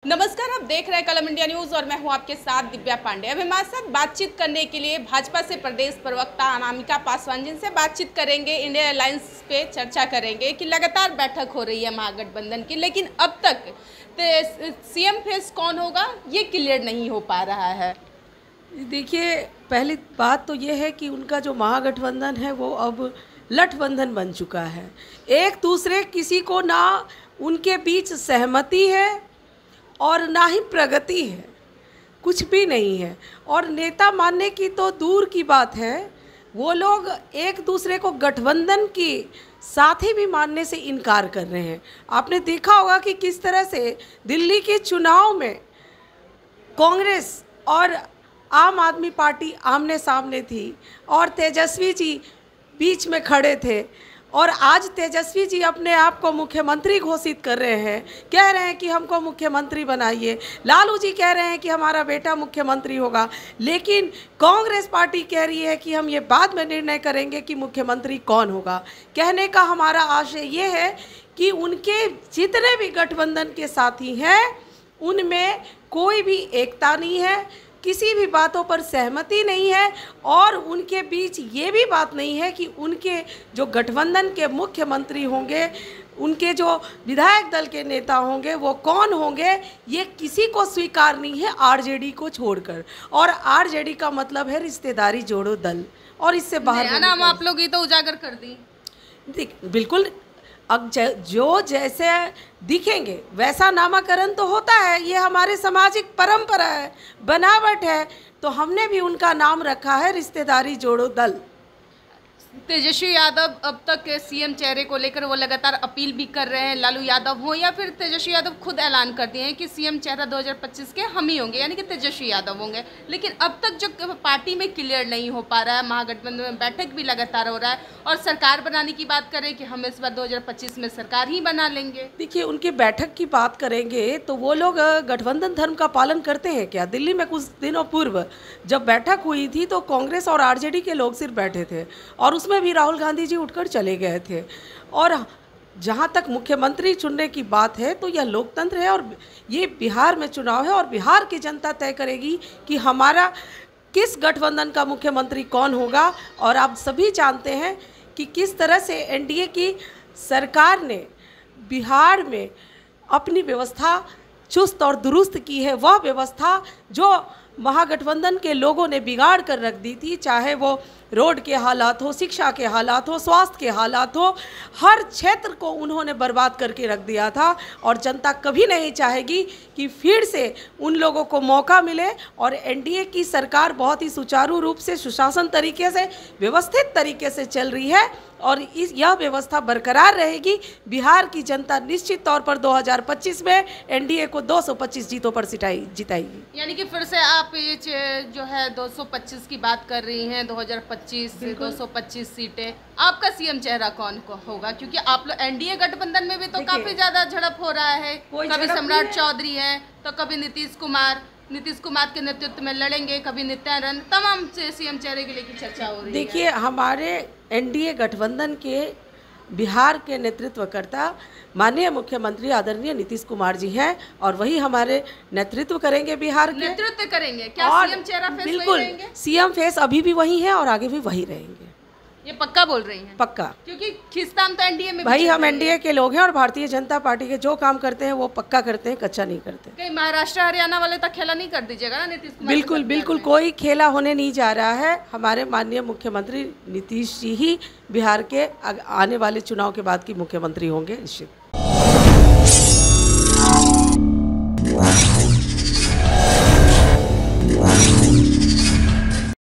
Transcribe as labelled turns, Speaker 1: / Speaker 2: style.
Speaker 1: नमस्कार, आप देख रहे हैं कलम इंडिया न्यूज और मैं हूं आपके साथ दिव्या पांडे। अब हमारे साथ बातचीत करने के लिए भाजपा से प्रदेश प्रवक्ता अनामिका पासवान जिनसे बातचीत करेंगे, इंडिया अलायंस पे चर्चा करेंगे कि लगातार बैठक हो रही है महागठबंधन की, लेकिन अब तक सीएम फेस कौन होगा ये क्लियर नहीं हो पा रहा है।
Speaker 2: देखिए, पहली बात तो ये है कि उनका जो महागठबंधन है वो अब लठबंधन बन चुका है। एक दूसरे किसी को ना उनके बीच सहमति है और ना ही प्रगति है, कुछ भी नहीं है। और नेता मानने की तो दूर की बात है, वो लोग एक दूसरे को गठबंधन की साथी भी मानने से इनकार कर रहे हैं। आपने देखा होगा कि किस तरह से दिल्ली के चुनाव में कांग्रेस और आम आदमी पार्टी आमने सामने थी और तेजस्वी जी बीच में खड़े थे, और आज तेजस्वी जी अपने आप को मुख्यमंत्री घोषित कर रहे हैं, कह रहे हैं कि हमको मुख्यमंत्री बनाइए। लालू जी कह रहे हैं कि हमारा बेटा मुख्यमंत्री होगा, लेकिन कांग्रेस पार्टी कह रही है कि हम ये बाद में निर्णय करेंगे कि मुख्यमंत्री कौन होगा। कहने का हमारा आशय ये है कि उनके जितने भी गठबंधन के साथी हैं उनमें कोई भी एकता नहीं है, किसी भी बातों पर सहमति नहीं है, और उनके बीच ये भी बात नहीं है कि उनके जो गठबंधन के मुख्यमंत्री होंगे, उनके जो विधायक दल के नेता होंगे वो कौन होंगे, ये किसी को स्वीकार नहीं है आरजेडी को छोड़कर। और आरजेडी का मतलब है रिश्तेदारी जोड़ो दल, और इससे बाहर
Speaker 1: नाम आप लोग ये तो उजागर कर दी।
Speaker 2: बिल्कुल, अब जो जैसे दिखेंगे वैसा नामकरण तो होता है, ये हमारे सामाजिक परंपरा है, बनावट है, तो हमने भी उनका नाम रखा है रिश्तेदारी जोड़ो दल।
Speaker 1: तेजस्वी यादव अब तक सीएम चेहरे को लेकर वो लगातार अपील भी कर रहे हैं, लालू यादव हो या फिर तेजस्वी यादव खुद ऐलान कर दिए हैं कि सीएम चेहरा 2025 के हम ही होंगे, यानी कि तेजस्वी यादव होंगे। लेकिन अब तक जो पार्टी में क्लियर नहीं हो पा रहा है, महागठबंधन में बैठक भी लगातार हो रहा है और सरकार बनाने की बात करें कि हम इस बार 2025 में सरकार ही बना लेंगे।
Speaker 2: देखिए, उनकी बैठक की बात करेंगे तो वो लोग गठबंधन धर्म का पालन करते हैं क्या? दिल्ली में कुछ दिनों पूर्व जब बैठक हुई थी तो कांग्रेस और आरजेडी के लोग सिर्फ बैठे थे, और उसमें भी राहुल गांधी जी उठकर चले गए थे। और जहाँ तक मुख्यमंत्री चुनने की बात है तो यह लोकतंत्र है, और ये बिहार में चुनाव है, और बिहार की जनता तय करेगी कि हमारा किस गठबंधन का मुख्यमंत्री कौन होगा। और आप सभी जानते हैं कि किस तरह से एनडीए की सरकार ने बिहार में अपनी व्यवस्था चुस्त और दुरुस्त की है, वह व्यवस्था जो महागठबंधन के लोगों ने बिगाड़ कर रख दी थी, चाहे वो रोड के हालात हो, शिक्षा के हालात हो, स्वास्थ्य के हालात हो, हर क्षेत्र को उन्होंने बर्बाद करके रख दिया था। और जनता कभी नहीं चाहेगी कि फिर से उन लोगों को मौका मिले, और एनडीए की सरकार बहुत ही सुचारू रूप से, सुशासन तरीके से, व्यवस्थित तरीके से चल रही है, और यह व्यवस्था बरकरार रहेगी। बिहार की जनता निश्चित तौर पर 2025 में एनडीए को 225 जीतों पर जिताएगी।
Speaker 1: यानी कि फिर से आप ये जो है 225 की बात कर रही हैं, 2025 से 225 सीटें, आपका सीएम चेहरा कौन होगा? क्योंकि आप लोग एनडीए गठबंधन में भी तो काफी ज्यादा झड़प हो रहा है, कभी सम्राट चौधरी है तो कभी नीतीश कुमार के नेतृत्व में लड़ेंगे, कभी नित्यानंद, तमाम सीएम चेहरे के लेकर चर्चा हो रही है।
Speaker 2: देखिए, हमारे एनडीए गठबंधन के बिहार के नेतृत्वकर्ता माननीय मुख्यमंत्री आदरणीय नीतीश कुमार जी हैं, और वही हमारे नेतृत्व करेंगे, बिहार के
Speaker 1: नेतृत्व करेंगे। क्या सीएम चेहरा फेस
Speaker 2: बिल्कुल सीएम फेस अभी भी वही है और आगे भी वही रहेंगे।
Speaker 1: ये पक्का बोल रही हैं?
Speaker 2: पक्का, क्योंकि
Speaker 1: खिस्ताम तो एनडीए में
Speaker 2: भाई, हम एनडीए के लोग हैं और भारतीय जनता पार्टी के जो काम करते हैं वो पक्का करते हैं, कच्चा नहीं करते।
Speaker 1: कहीं महाराष्ट्र हरियाणा वाले तक खेला नहीं कर दीजिएगा ना नीतीश कुमार?
Speaker 2: बिल्कुल बिल्कुल, कोई खेला होने नहीं जा रहा है। हमारे माननीय मुख्यमंत्री नीतीश जी ही बिहार के आने वाले चुनाव के बाद की मुख्यमंत्री होंगे निश्चित।